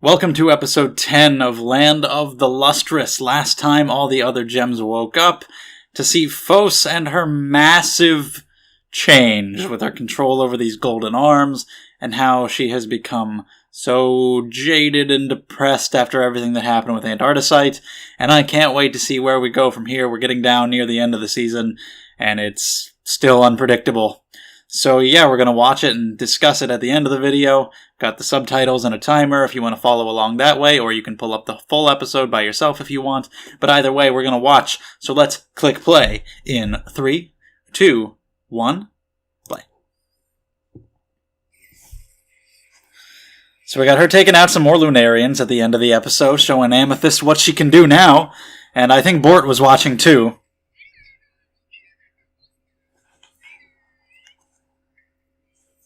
Welcome to episode 10 of Land of the Lustrous. Last time all the other gems woke up to see Phos and her massive change with her control over these golden arms and how she has become so jaded and depressed after everything that happened with Antarcticite. And I can't wait to see where we go from here. We're getting down near the end of the season and it's still unpredictable. So yeah, we're going to watch it and discuss it at the end of the video. Got the subtitles and a timer if you want to follow along that way, or you can pull up the full episode by yourself if you want. But either way, we're going to watch. So let's click play in 3, 2, 1, play. So we got her taking out some more Lunarians at the end of the episode, showing Amethyst what she can do now. And I think Bort was watching too.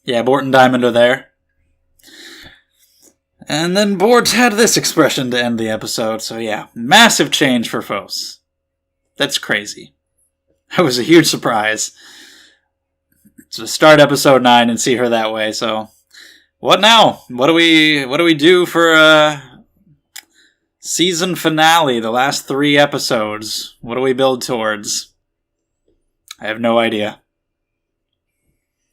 Yeah, Bort and Diamond are there. And then Bort had this expression to end the episode, so yeah, massive change for Phos. That's crazy. That was a huge surprise. To start episode 9 and see her that way, so what now? What do we do for season finale, the last 3 episodes? What do we build towards? I have no idea.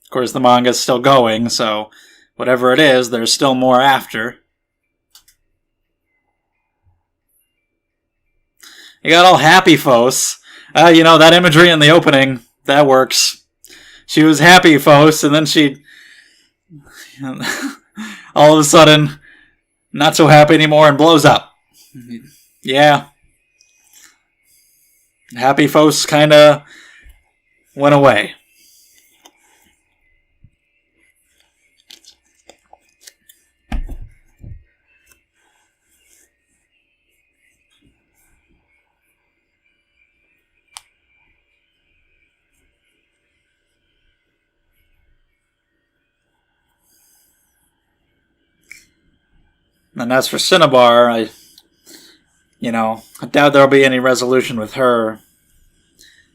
Of course, the manga's still going, so whatever it is, there's still more after. You got all happy, Phos. That imagery in the opening, that works. She was happy, Phos, and then she... all of a sudden, not so happy anymore and blows up. Yeah. Happy Phos kinda went away. And as for Cinnabar, I doubt there'll be any resolution with her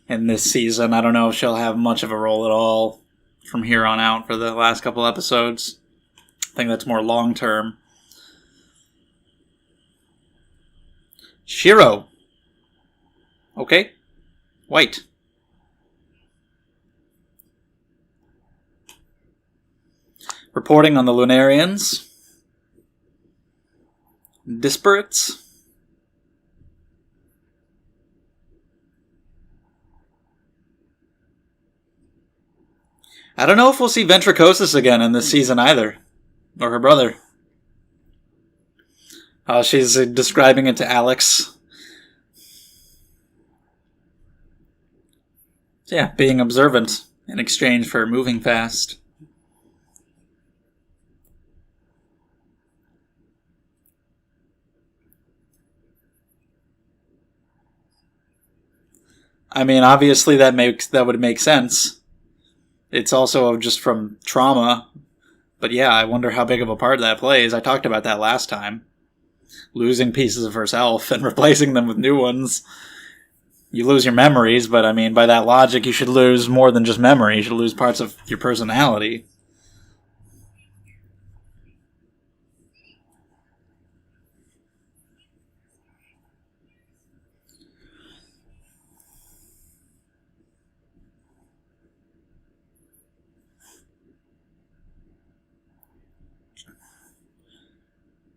in this season. I don't know if she'll have much of a role at all from here on out for the last couple episodes. I think that's more long-term. Shiro. Okay. White. Reporting on the Lunarians. Disparates. I don't know if we'll see Ventricosis again in this season either. Or her brother. She's describing it to Alex. Yeah, being observant in exchange for moving fast. I mean, obviously that would make sense. It's also just from trauma. But yeah, I wonder how big of a part that plays. I talked about that last time. Losing pieces of herself and replacing them with new ones. You lose your memories, but I mean, by that logic, you should lose more than just memory. You should lose parts of your personality.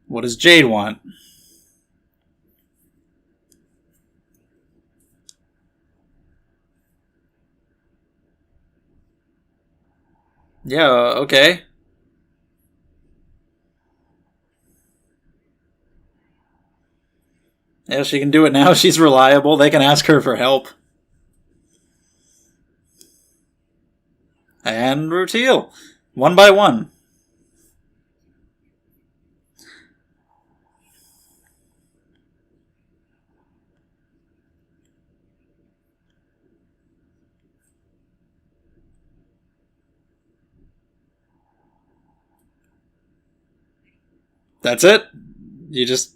What does Jade want? Yeah, okay. Yeah, she can do it now. She's reliable. They can ask her for help. And Rutil. 1 by 1. That's it. You just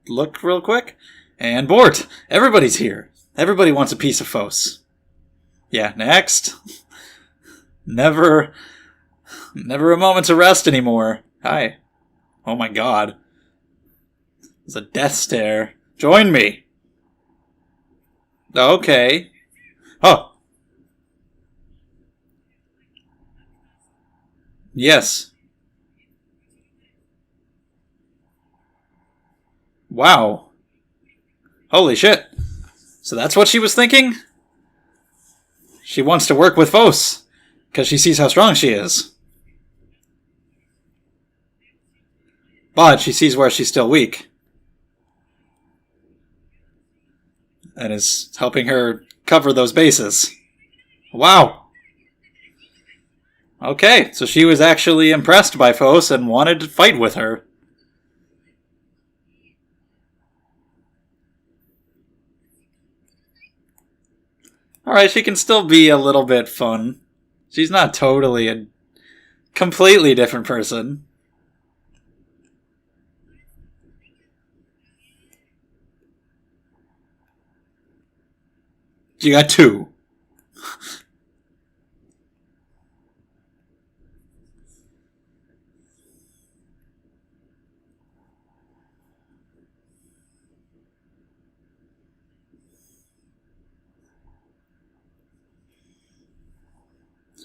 look real quick. And Bort. Everybody's here. Everybody wants a piece of Phos. Yeah, next. Never a moment's rest anymore. Hi. Oh my god. It's a death stare. Join me! Okay. Oh! Yes. Wow. Holy shit. So that's what she was thinking? She wants to work with Fos, because she sees how strong she is. But she sees where she's still weak. And is helping her cover those bases. Wow. Okay, so she was actually impressed by Fos and wanted to fight with her. Alright, she can still be a little bit fun. She's not totally a completely different person. You got 2.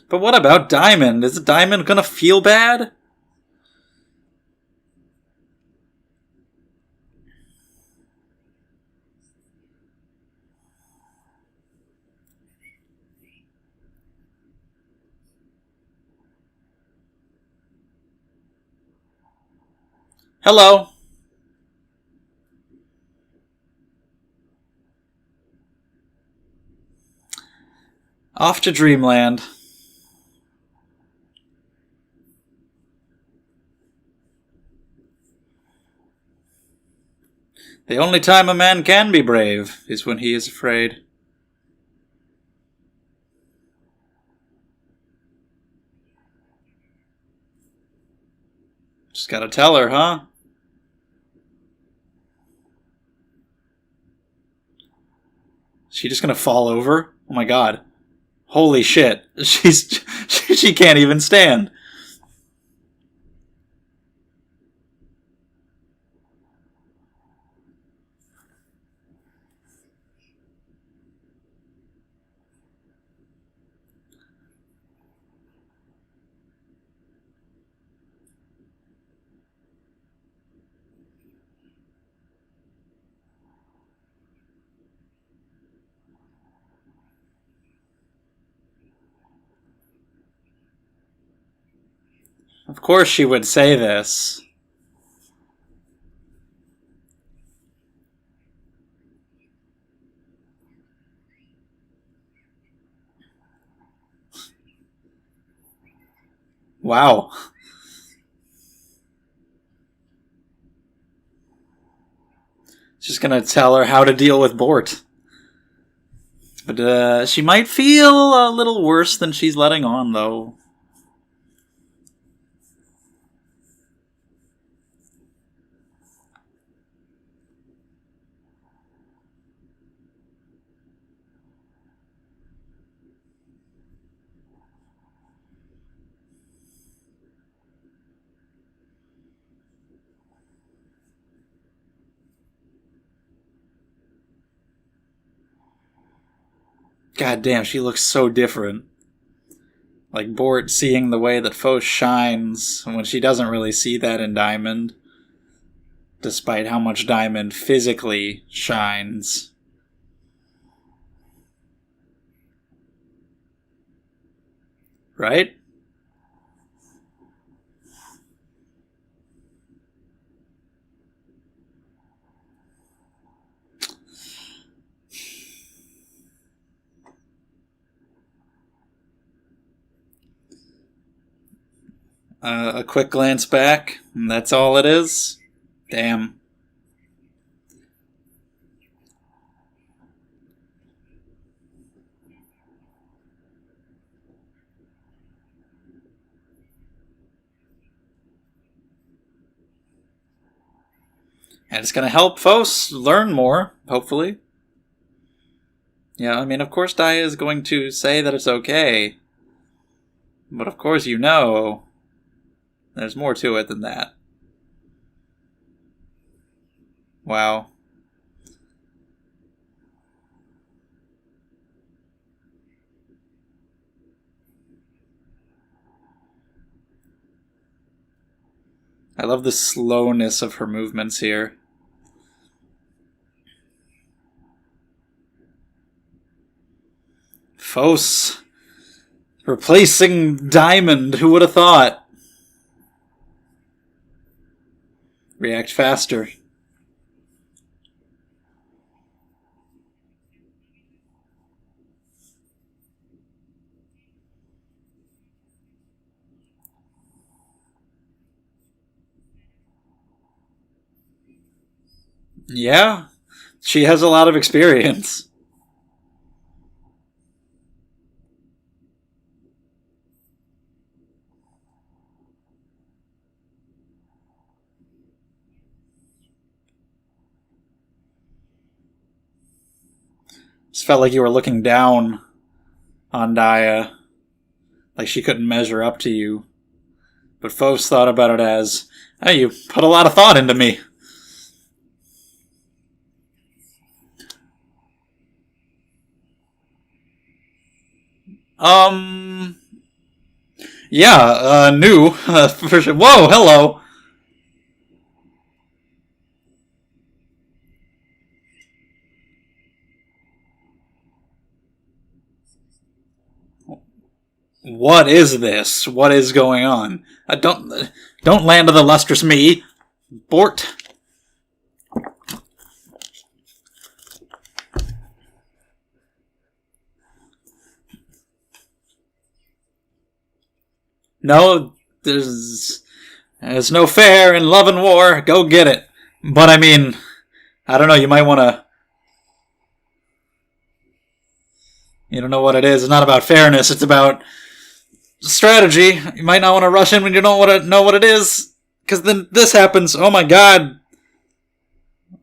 But what about Diamond? Is Diamond gonna feel bad? Hello. Off to Dreamland. The only time a man can be brave is when he is afraid. Just gotta tell her, huh? Is she just gonna fall over? Oh my god. Holy shit. She can't even stand. Of course she would say this. Wow. She's gonna tell her how to deal with Bort. But she might feel a little worse than she's letting on, though. God damn, she looks so different. Like Bort seeing the way that Fos shines when she doesn't really see that in Diamond. Despite how much Diamond physically shines. Right? A quick glance back, and that's all it is? Damn. And it's going to help Fos learn more, hopefully. Yeah, I mean, of course Daya is going to say that it's okay. But of course you know there's more to it than that. Wow. I love the slowness of her movements here. Fos replacing Diamond, who would have thought? React faster. Yeah, she has a lot of experience. Just felt like you were looking down on Daya, like she couldn't measure up to you. But Fos thought about it as, hey, you put a lot of thought into me. Yeah, new. For sure. Whoa, hello. What is this? What is going on? Don't land on the lustrous me, Bort. No, there's no fair in love and war. Go get it. But I mean, I don't know. You might want to. You don't know what it is. It's not about fairness. It's about strategy. You might not want to rush in when you don't know what it is, because then this happens. Oh my god!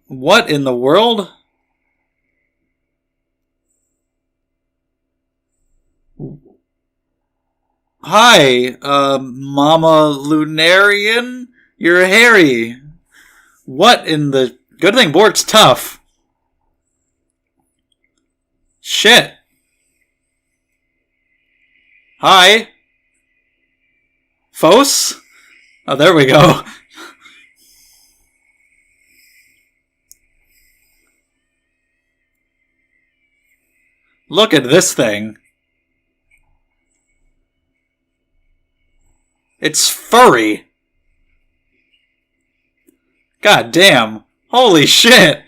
What in the world? Hi, Mama Lunarian? You're hairy. What in the... Good thing Bort's tough. Shit. Hi. Fos? Oh, there we go. Look at this thing. It's furry. God damn. Holy shit.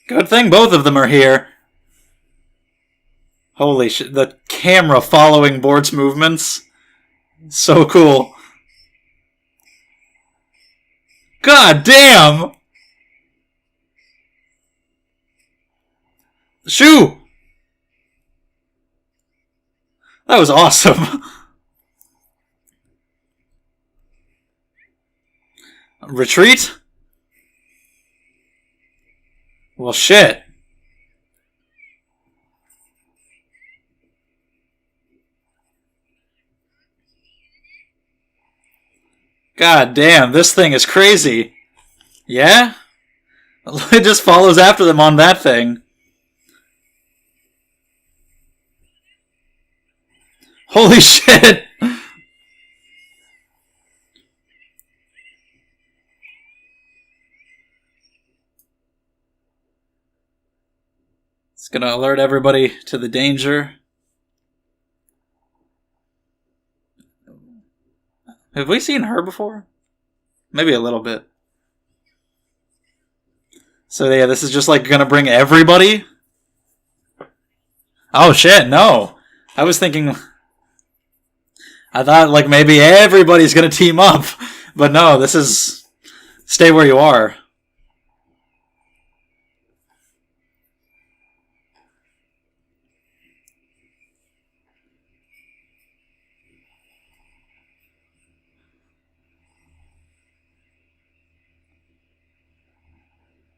Good thing both of them are here. Holy shit. The camera following Bort's movements. So cool. God damn! Shoo! That was awesome. Retreat? Well, shit. God damn, this thing is crazy. Yeah? It just follows after them on that thing. Holy shit! It's gonna alert everybody to the danger. Have we seen her before? Maybe a little bit. So yeah, this is just like gonna bring everybody? Oh shit, no. I was thinking... I thought like maybe everybody's gonna team up. But no, this is... Stay where you are.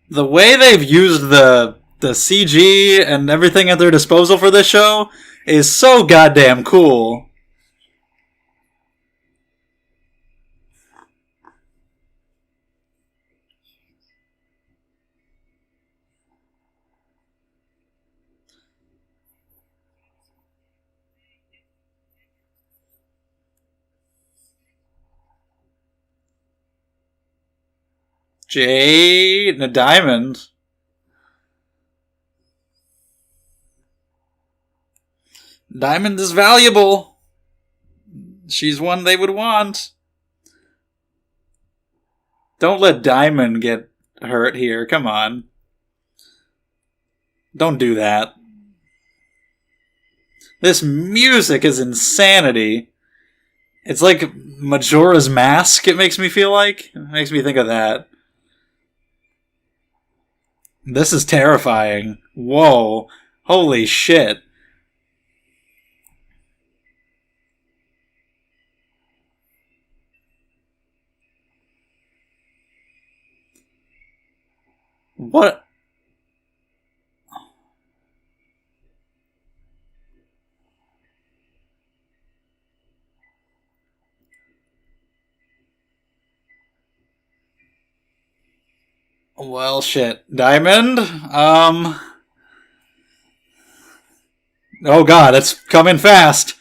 The way they've used the CG and everything at their disposal for this show is so goddamn cool. Jade, a diamond. Diamond is valuable. She's one they would want. Don't let Diamond get hurt here. Come on. Don't do that. This music is insanity. It's like Majora's Mask, it makes me feel like. It makes me think of that. This is terrifying. Whoa. Holy shit. What? Well, shit. Diamond? Oh god, it's coming fast.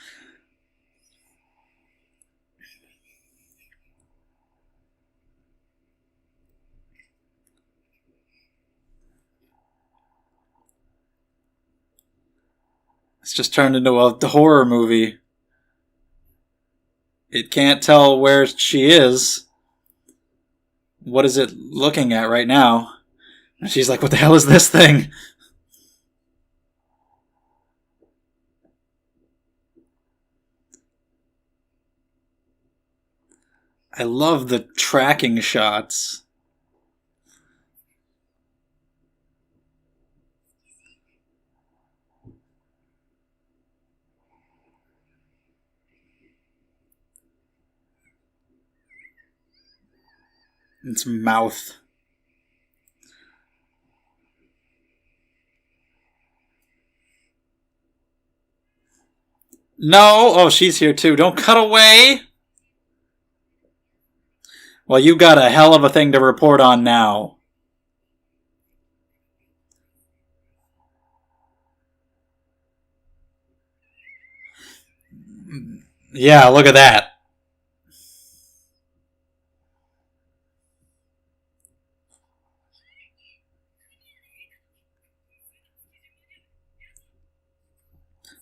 It's just turned into a horror movie. It can't tell where she is. What is it looking at right now? And she's like, what the hell is this thing? I love the tracking shots. Its mouth. No! Oh, she's here too. Don't cut away! Well, you got a hell of a thing to report on now. Yeah, look at that.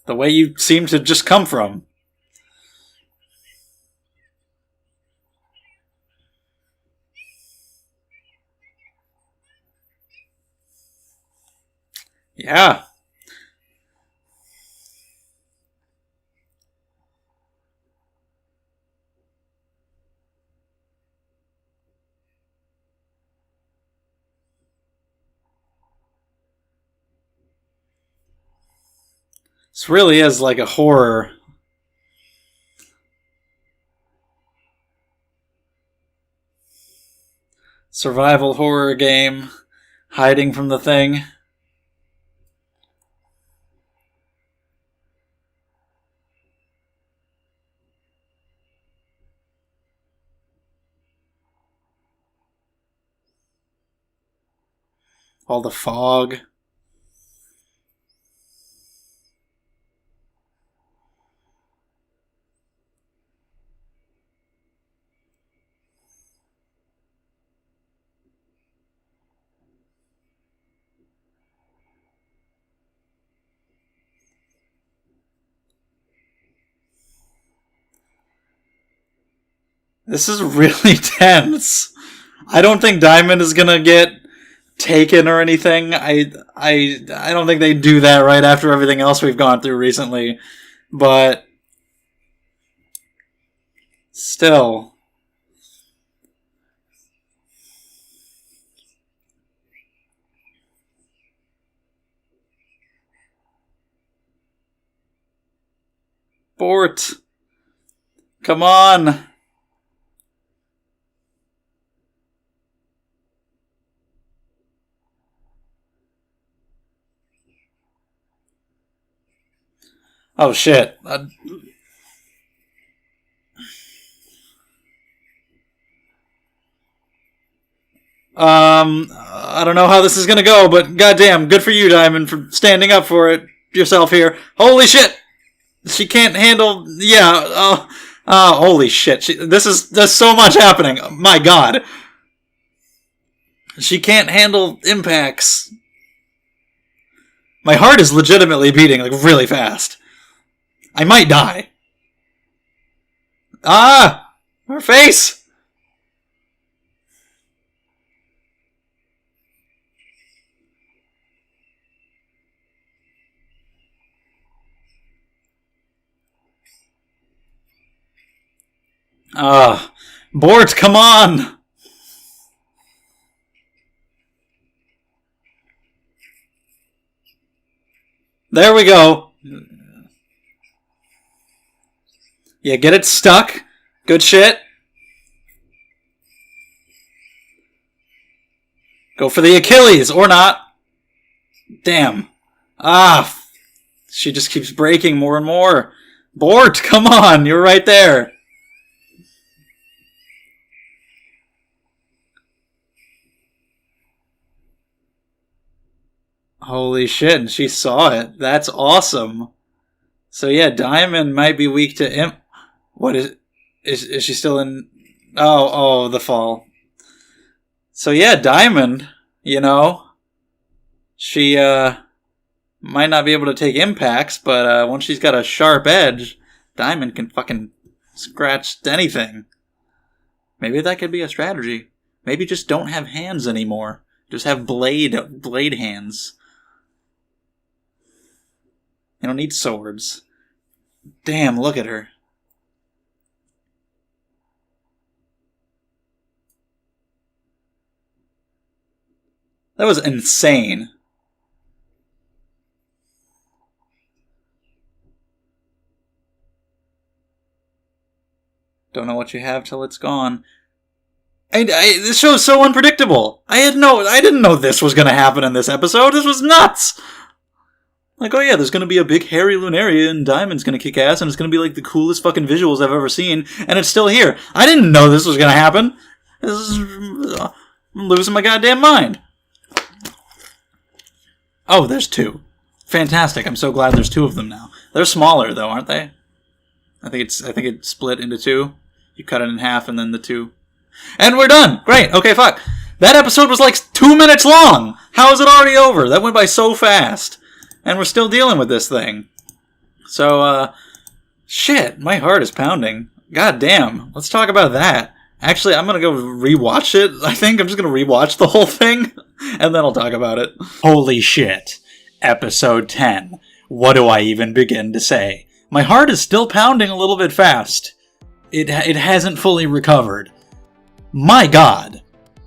The way you seem to just come from. Yeah. This really is like a horror. Survival horror game. Hiding from the thing. All the fog. This is really tense. I don't think Diamond is gonna get taken or anything. I don't think they do that right after everything else we've gone through recently. But still. Bort. Come on. Oh, shit. I don't know how this is gonna go, but goddamn, good for you, Diamond, for standing up for it yourself here. Holy shit! She can't handle... Yeah, holy shit. There's so much happening. My god. She can't handle impacts. My heart is legitimately beating, like, really fast. I might die. Ah! Her face! Bort, come on! There we go. Yeah, get it stuck. Good shit. Go for the Achilles, or not. Damn. She just keeps breaking more and more. Bort, come on, you're right there. Holy shit, she saw it. That's awesome. So yeah, Diamond might be weak to imp. What is she still in? Oh, the fall. So yeah, Diamond, she might not be able to take impacts, but once she's got a sharp edge, Diamond can fucking scratch anything. Maybe that could be a strategy. Maybe just don't have hands anymore. Just have blade hands. You don't need swords. Damn, look at her. That was insane. Don't know what you have till it's gone. This show's so unpredictable. I didn't know this was going to happen in this episode. This was nuts. Like, oh yeah, there's going to be a big hairy Lunaria and Diamond's going to kick ass and it's going to be like the coolest fucking visuals I've ever seen, and it's still here. I didn't know this was going to happen. I'm losing my goddamn mind. Oh, there's two. Fantastic. I'm so glad there's two of them now. They're smaller though, aren't they? I think it's split into two. You cut it in half and then the two. And we're done. Great. Okay, fuck. That episode was like 2 minutes long. How is it already over? That went by so fast. And we're still dealing with this thing. So, shit, my heart is pounding. God damn. Let's talk about that. Actually, I'm gonna go rewatch it. I think I'm just gonna rewatch the whole thing, and then I'll talk about it. Holy shit. Episode 10. What do I even begin to say? My heart is still pounding a little bit fast. It hasn't fully recovered. My god.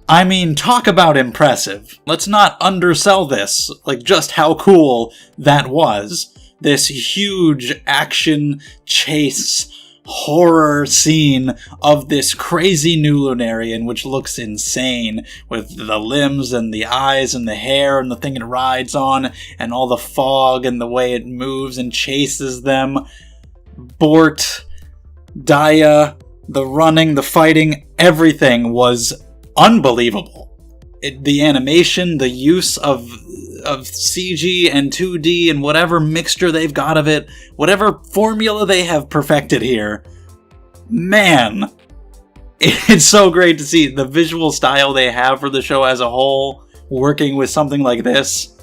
I mean, talk about impressive. Let's not undersell this, like just how cool that was. This huge action chase horror scene of this crazy new Lunarian, which looks insane, with the limbs and the eyes and the hair and the thing it rides on, and all the fog and the way it moves and chases them. Bort, Daya, the running, the fighting, everything was unbelievable. The animation, the use of CG and 2D and whatever mixture they've got of it, whatever formula they have perfected here, man, it's so great to see the visual style they have for the show as a whole, working with something like this.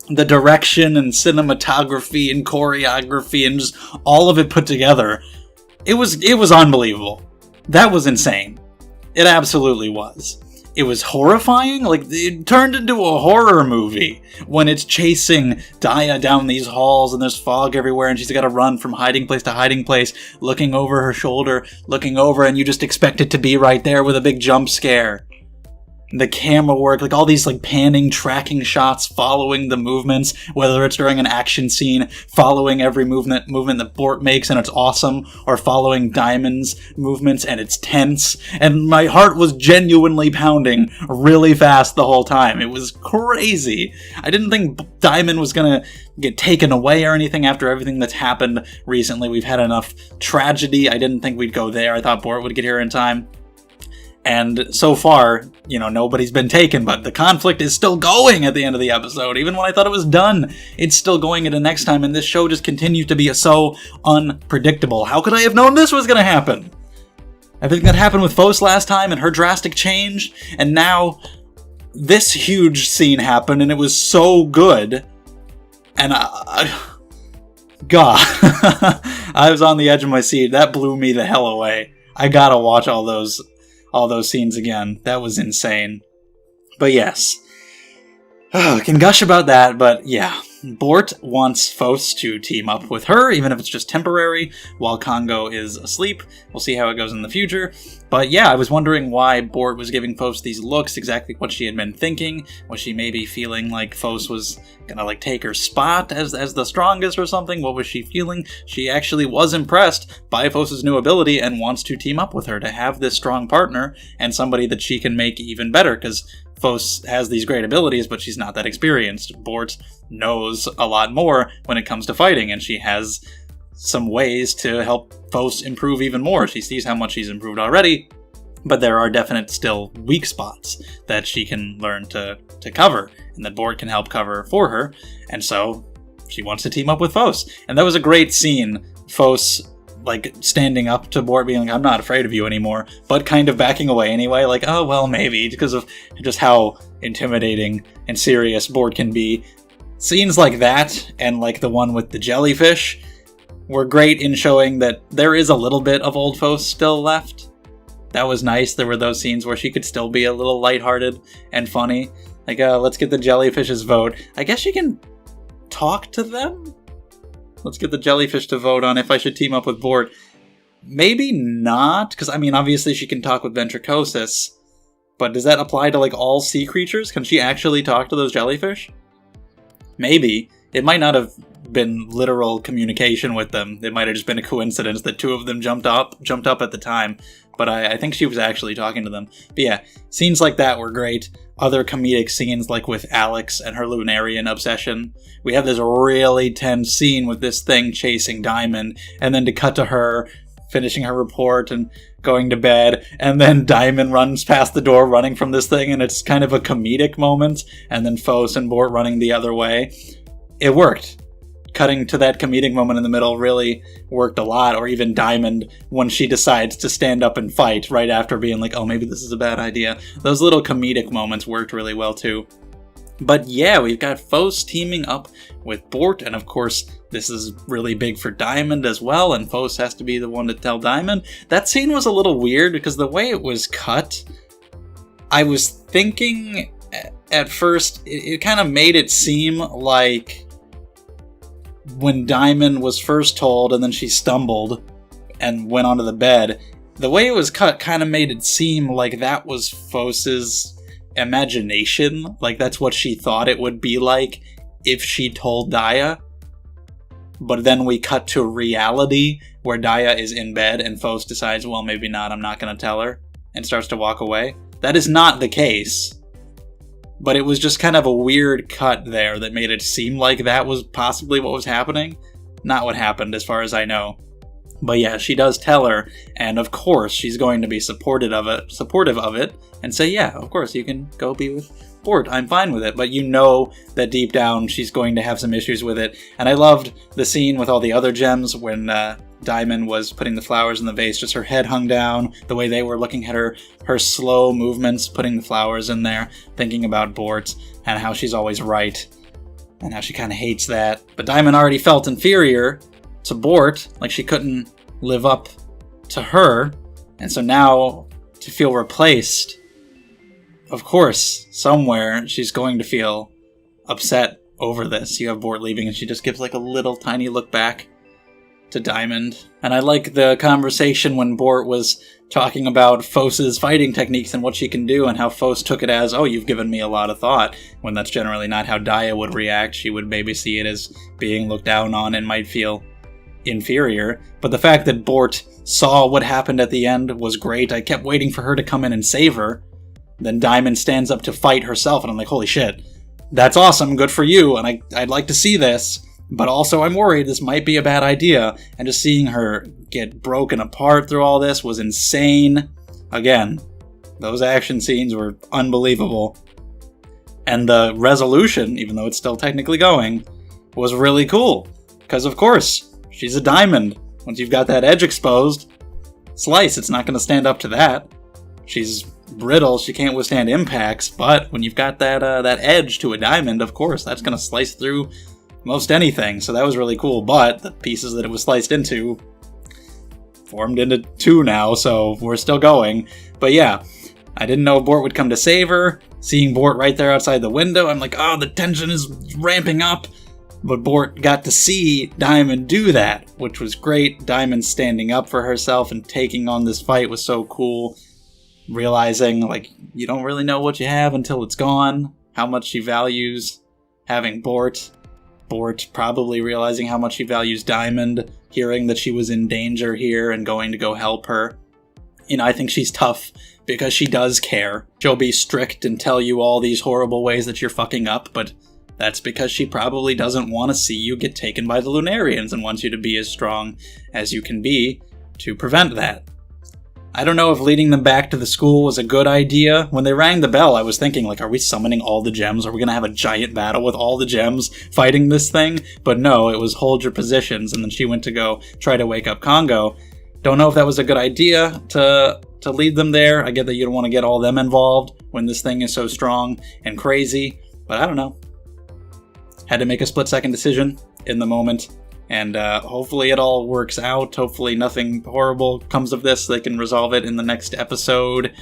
The direction and cinematography and choreography and just all of it put together. It was unbelievable. That was insane. It absolutely was. It was horrifying. Like, it turned into a horror movie when it's chasing Daya down these halls and there's fog everywhere and she's got to run from hiding place to hiding place, looking over her shoulder, looking over, and you just expect it to be right there with a big jump scare. the camera work, like all these like panning, tracking shots following the movements, whether it's during an action scene, following every movement that Bort makes and it's awesome, or following Diamond's movements and it's tense. And my heart was genuinely pounding really fast the whole time. It was crazy. I didn't think Diamond was gonna get taken away or anything after everything that's happened recently. We've had enough tragedy. I didn't think we'd go there. I thought Bort would get here in time. And so far, nobody's been taken, but the conflict is still going at the end of the episode. Even when I thought it was done, it's still going into next time, and this show just continues to be so unpredictable. How could I have known this was going to happen? Everything that happened with Fos last time and her drastic change, and now this huge scene happened, and it was so good. And God, I was on the edge of my seat. That blew me the hell away. I gotta watch all those scenes again. That was insane. But yes. Can gush about that, but yeah. Bort wants Fos to team up with her, even if it's just temporary, while Congo is asleep. We'll see how it goes in the future. But yeah, I was wondering why Bort was giving Fos these looks, exactly what she had been thinking. Was she maybe feeling like Fos was gonna take her spot as the strongest or something? What was she feeling? She actually was impressed by Fos's new ability and wants to team up with her to have this strong partner and somebody that she can make even better, because Fos has these great abilities, but she's not that experienced. Bort knows a lot more when it comes to fighting, and she has some ways to help Fos improve even more. She sees how much she's improved already, but there are definite still weak spots that she can learn to cover, and that Bort can help cover for her, and so she wants to team up with Fos. And that was a great scene. Fos standing up to Bort, being like, I'm not afraid of you anymore, but kind of backing away anyway, like, oh, well, maybe, because of just how intimidating and serious Bort can be. Scenes like that, and the one with the jellyfish, were great in showing that there is a little bit of old Fos still left. That was nice. There were those scenes where she could still be a little lighthearted and funny. Let's get the jellyfish's vote. I guess she can talk to them? Let's get the jellyfish to vote on if I should team up with Bort. Maybe not, because, obviously she can talk with Ventricosus, but does that apply to, all sea creatures? Can she actually talk to those jellyfish? Maybe. It might not have been literal communication with them. It might have just been a coincidence that two of them jumped up at the time, but I think she was actually talking to them. But yeah, scenes like that were great. Other comedic scenes, like with Alex and her Lunarian obsession. We have this really tense scene with this thing chasing Diamond, and then to cut to her finishing her report and going to bed, and then Diamond runs past the door running from this thing, and it's kind of a comedic moment, and then Fos and Bort running the other way. It worked. Cutting to that comedic moment in the middle really worked a lot, or even Diamond when she decides to stand up and fight right after being like, oh, maybe this is a bad idea. Those little comedic moments worked really well too. But yeah, we've got Fos teaming up with Bort, and of course this is really big for Diamond as well, and Fos has to be the one to tell Diamond. That scene was a little weird because the way it was cut, I was thinking at first, it kind of made it seem like when Diamond was first told and then she stumbled and went onto the bed, the way it was cut kind of made it seem like that was Fos's imagination, like that's what she thought it would be like if she told Daya. But then we cut to reality where Daya is in bed and Fos decides, well, maybe not, I'm not going to tell her, and starts to walk away. That is not the case. But it was just kind of a weird cut there that made it seem like that was possibly what was happening. Not what happened, as far as I know. But yeah, she does tell her, and of course she's going to be supportive of it, and say, yeah, of course, you can go be with Bort, I'm fine with it. But you know that deep down she's going to have some issues with it. And I loved the scene with all the other gems when Diamond was putting the flowers in the vase, just her head hung down, the way they were looking at her slow movements, putting the flowers in there, thinking about Bort, and how she's always right, and how she kind of hates that. But Diamond already felt inferior to Bort, like she couldn't live up to her, and so now to feel replaced, of course, somewhere she's going to feel upset over this. You have Bort leaving, and she just gives a little tiny look back to Diamond. And I like the conversation when Bort was talking about Fos's fighting techniques and what she can do, and how Fos took it as, oh, you've given me a lot of thought, when that's generally not how Daya would react. She would maybe see it as being looked down on and might feel inferior. But the fact that Bort saw what happened at the end was great. I kept waiting for her to come in and save her. Then Diamond stands up to fight herself, and I'm like, holy shit, that's awesome, good for you, and I'd like to see this. But also I'm worried this might be a bad idea, and just seeing her get broken apart through all this was insane. Again, those action scenes were unbelievable. And the resolution, even though it's still technically going, was really cool. Because of course, she's a diamond. Once you've got that edge exposed, slice, it's not going to stand up to that. She's brittle, she can't withstand impacts, but when you've got that edge to a diamond, of course, that's going to slice through most anything, so that was really cool. But the pieces that it was sliced into formed into two now, so we're still going. But yeah, I didn't know Bort would come to save her. Seeing Bort right there outside the window, I'm like, oh, the tension is ramping up. But Bort got to see Diamond do that, which was great. Diamond standing up for herself and taking on this fight was so cool. Realizing, like, you don't really know what you have until it's gone. How much she values having Bort. Bort probably realizing how much she values Diamond, hearing that she was in danger here and going to go help her. You know, I think she's tough because she does care. She'll be strict and tell you all these horrible ways that you're fucking up, but that's because she probably doesn't want to see you get taken by the Lunarians and wants you to be as strong as you can be to prevent that. I don't know if leading them back to the school was a good idea. When they rang the bell, I was thinking, like, are we summoning all the gems? Are we going to have a giant battle with all the gems fighting this thing? But no, it was hold your positions, and then she went to go try to wake up Congo. Don't know if that was a good idea to lead them there. I get that you don't want to get all them involved when this thing is so strong and crazy, but I don't know. Had to make a split-second decision in the moment. And hopefully it all works out. Hopefully nothing horrible comes of this. They can resolve it in the next episode.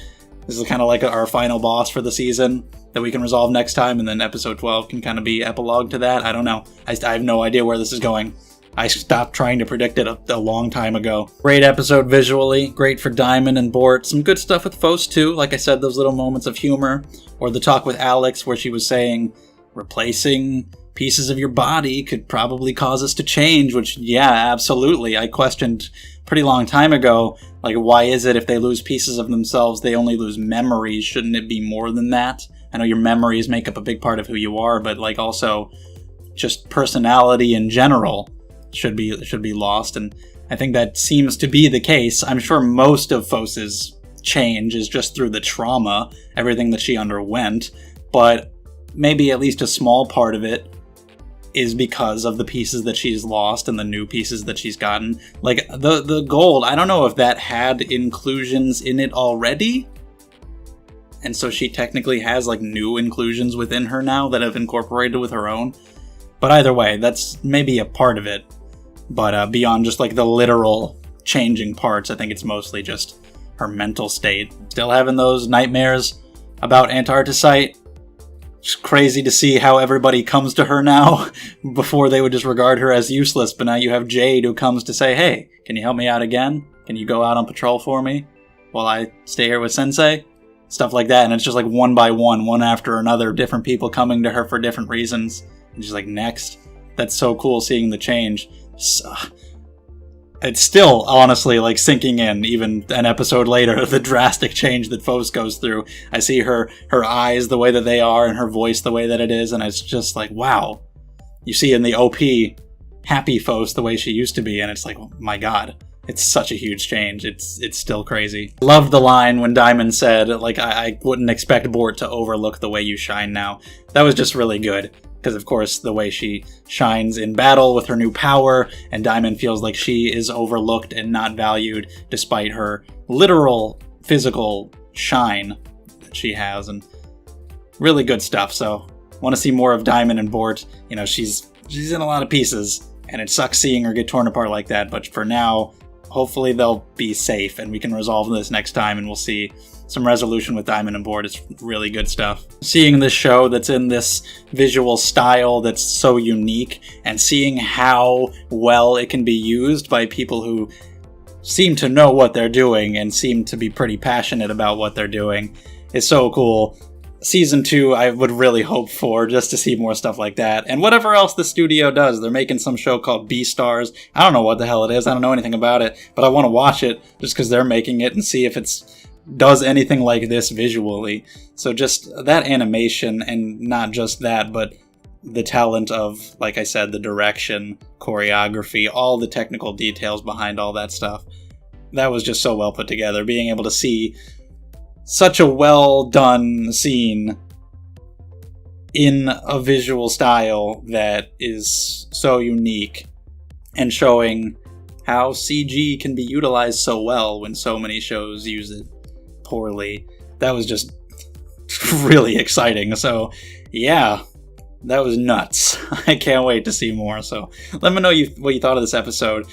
This is kind of like our final boss for the season that we can resolve next time. And then episode 12 can kind of be epilogue to that. I don't know. I have no idea where this is going. I stopped trying to predict it a long time ago. Great episode visually. Great for Diamond and Bort. Some good stuff with Fos too. Like I said, those little moments of humor. Or the talk with Alex where she was saying replacing pieces of your body could probably cause us to change, which, yeah, absolutely. I questioned pretty long time ago, like, why is it if they lose pieces of themselves, they only lose memories? Shouldn't it be more than that? I know your memories make up a big part of who you are, but, like, also just personality in general should be lost, and I think that seems to be the case. I'm sure most of Fos's change is just through the trauma, everything that she underwent, but maybe at least a small part of it is because of the pieces that she's lost and the new pieces that she's gotten. Like, the gold, I don't know if that had inclusions in it already, and so she technically has, like, new inclusions within her now that have incorporated with her own. But either way, that's maybe a part of it. But beyond just, like, the literal changing parts, I think it's mostly just her mental state. Still having those nightmares about Antarcticite. It's crazy to see how everybody comes to her now. Before they would just regard her as useless, but now you have Jade who comes to say, hey, can you help me out again? Can you go out on patrol for me while I stay here with Sensei? Stuff like that, and it's just like one by one after another, different people coming to her for different reasons. And she's like, next. That's so cool seeing the change. It's still, honestly, like, sinking in, even an episode later, the drastic change that Fos goes through. I see her eyes the way that they are, and her voice the way that it is, and it's just like, wow. You see in the OP, happy Fos the way she used to be, and it's like, oh my god. It's such a huge change. It's still crazy. Loved the line when Diamond said, like, I wouldn't expect Bort to overlook the way you shine now. That was just really good. Because, of course, the way she shines in battle with her new power, and Diamond feels like she is overlooked and not valued despite her literal physical shine that she has. And really good stuff. So, want to see more of Diamond and Bort. You know, she's in a lot of pieces, and it sucks seeing her get torn apart like that. But for now, hopefully they'll be safe, and we can resolve this next time, and we'll see some resolution with diamond and board is really good stuff. Seeing this show that's in this visual style that's so unique, and seeing how well it can be used by people who seem to know what they're doing and seem to be pretty passionate about what they're doing is so cool. Season 2, I would really hope for, just to see more stuff like that. And whatever else the studio does. They're making some show called Beastars. I don't know what the hell it is. I don't know anything about it. But I want to watch it just because they're making it and see if it does anything like this visually. So just that animation, and not just that, but the talent of, like I said, the direction, choreography, all the technical details behind all that stuff. That was just so well put together. Being able to see such a well-done scene in a visual style that is so unique, and showing how CG can be utilized so well when so many shows use it poorly. That was just really exciting. So yeah, that was nuts. I can't wait to see more. So let me know what you thought of this episode.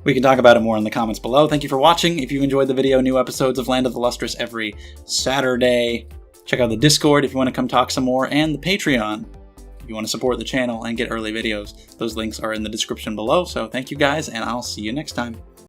We can talk about it more in the comments below. Thank you for watching. If you enjoyed the video, new episodes of Land of the Lustrous every Saturday. Check out the Discord if you want to come talk some more, and the Patreon if you want to support the channel and get early videos. Those links are in the description below. So thank you guys, and I'll see you next time.